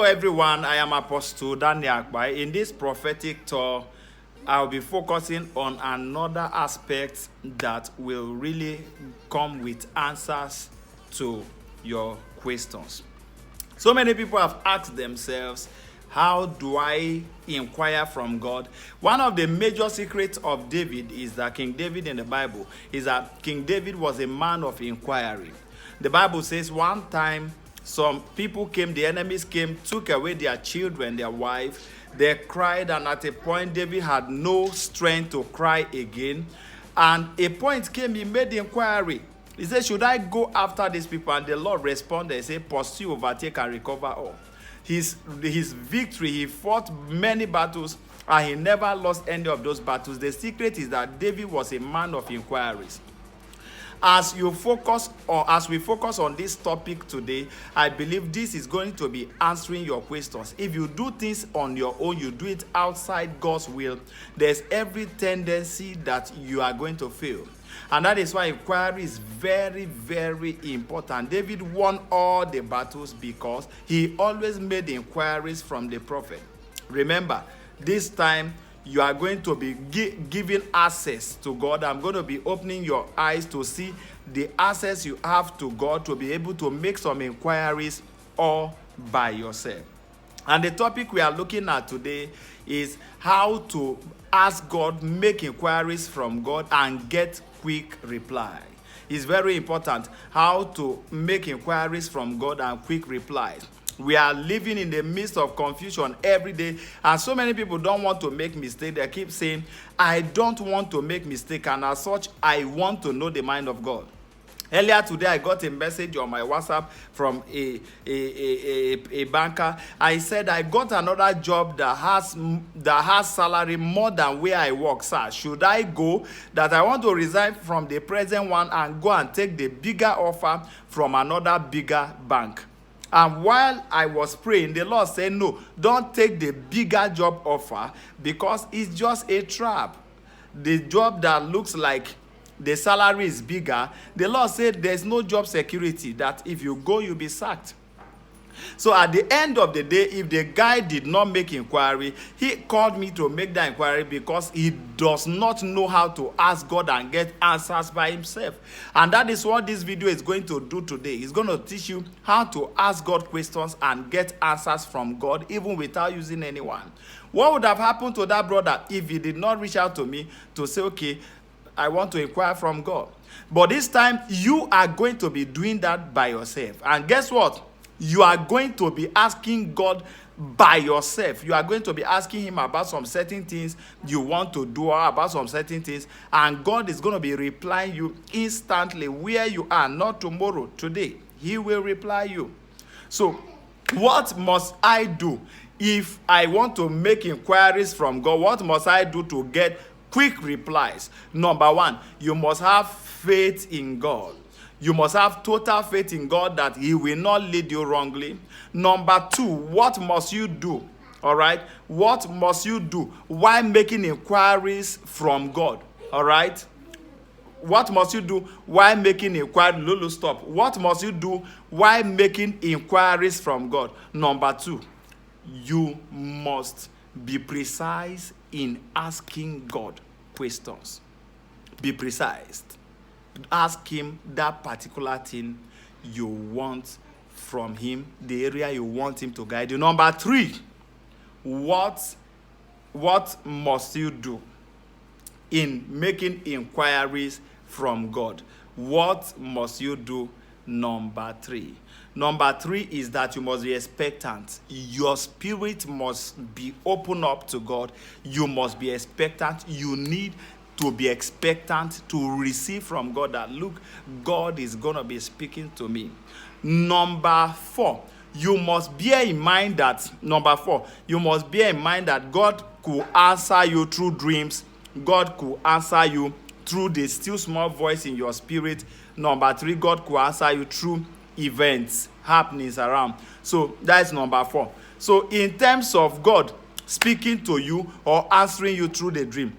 everyone, I am Apostle Daniel Akbai. In this prophetic tour, I'll be focusing on another aspect that will really come with answers to your questions. So many people have asked themselves, how do I inquire from God? One of the major secrets of David is that King David in the Bible is that King David was a man of inquiry. The Bible says one time some people came, the enemies came, took away their children, their wife. They cried, and at a point David had no strength to cry again. And a point came, he made the inquiry. He said, should I go after these people? And the Lord responded and said, pursue, overtake, and recover all. His victory, he fought many battles, and he never lost any of those battles. The secret is that David was a man of inquiries. As we focus on this topic today, I believe this is going to be answering your questions. If you do things on your own, you do it outside God's will, there's every tendency that you are going to fail. And that is why inquiry is very, very important. David won all the battles because he always made inquiries from the prophet. Remember, this time you are going to be giving access to God. I'm going to be opening your eyes to see the access you have to God to be able to make some inquiries all by yourself. And the topic we are looking at today is how to ask God, make inquiries from God, and get quick reply. It's very important how to make inquiries from God and quick replies. We are living in the midst of confusion every day, and so many people don't want to make mistakes. They keep saying, I don't want to make mistakes, and as such, I want to know the mind of God. Earlier today, I got a message on my WhatsApp from a banker. I said, I got another job that has salary more than where I work, sir. Should I go? That I want to resign from the present one and go and take the bigger offer from another bigger bank. And while I was praying, the Lord said, no, don't take the bigger job offer because it's just a trap. The job that looks like the salary is bigger, the Lord said there's no job security, that if you go, you'll be sacked. So at the end of the day, if the guy did not make inquiry, he called me to make the inquiry because he does not know how to ask God and get answers by himself. And that is what this video is going to do today. It's going to teach you how to ask God questions and get answers from God even without using anyone. What would have happened to that brother if he did not reach out to me to say, okay, I want to inquire from God? But this time, you are going to be doing that by yourself. And guess what? You are going to be asking God by yourself. You are going to be asking him about some certain things you want to do, or about some certain things, and God is going to be replying you instantly where you are, not tomorrow, today. He will reply you. So what must I do if I want to make inquiries from God? What must I do to get quick replies? Number one, you must have faith in God. You must have total faith in God that he will not lead you wrongly. Number two, what must you do? All right? What must you do while making inquiries from God? All right? What must you do while making inquiries? Lulu, stop. What must you do while making inquiries from God? Number two, you must be precise in asking God questions. Be precise. Ask him that particular thing you want from him, the area you want him to guide you. Number three, what must you do in making inquiries from God? What must you do? Number three is that you must be expectant. Your spirit must be open up to God. You must be expectant. You need to be expectant to receive from God that, look, God is going to be speaking to me. Number four, you must bear in mind that God could answer you through dreams. God could answer you through the still small voice in your spirit. Number three, God could answer you through events, happenings around. So that's number four. So in terms of God speaking to you or answering you through the dream,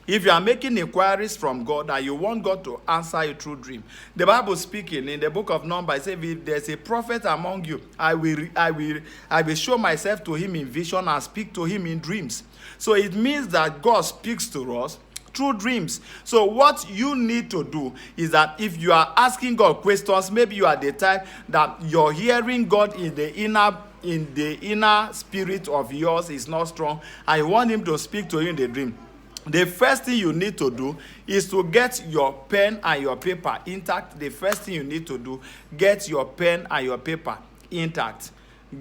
If you are making inquiries from God and you want God to answer you through dream, the Bible speaking in the book of Numbers, it says, if there's a prophet among you, I will show myself to him in vision and speak to him in dreams. So it means that God speaks to us through dreams. So what you need to do is that if you are asking God questions, maybe you are the type that you're hearing God in the inner spirit of yours is not strong, and you want him to speak to you in the dream. The first thing you need to do is to get your pen and your paper intact. The first thing you need to do, get your pen and your paper intact.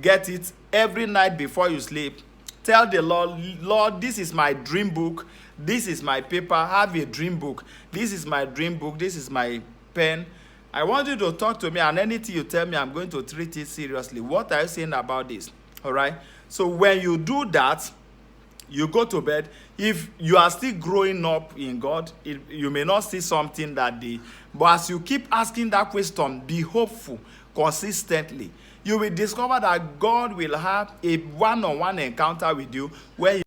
Get it every night before you sleep. Tell the Lord, Lord, this is my dream book. This is my paper. Have a dream book. This is my dream book. This is my pen. I want you to talk to me, and anything you tell me, I'm going to treat it seriously. What are you saying about this? All right? So when you do that, you go to bed. If you are still growing up in God, you may not see something that day. But as you keep asking that question, be hopeful consistently. You will discover that God will have a one-on-one encounter with you where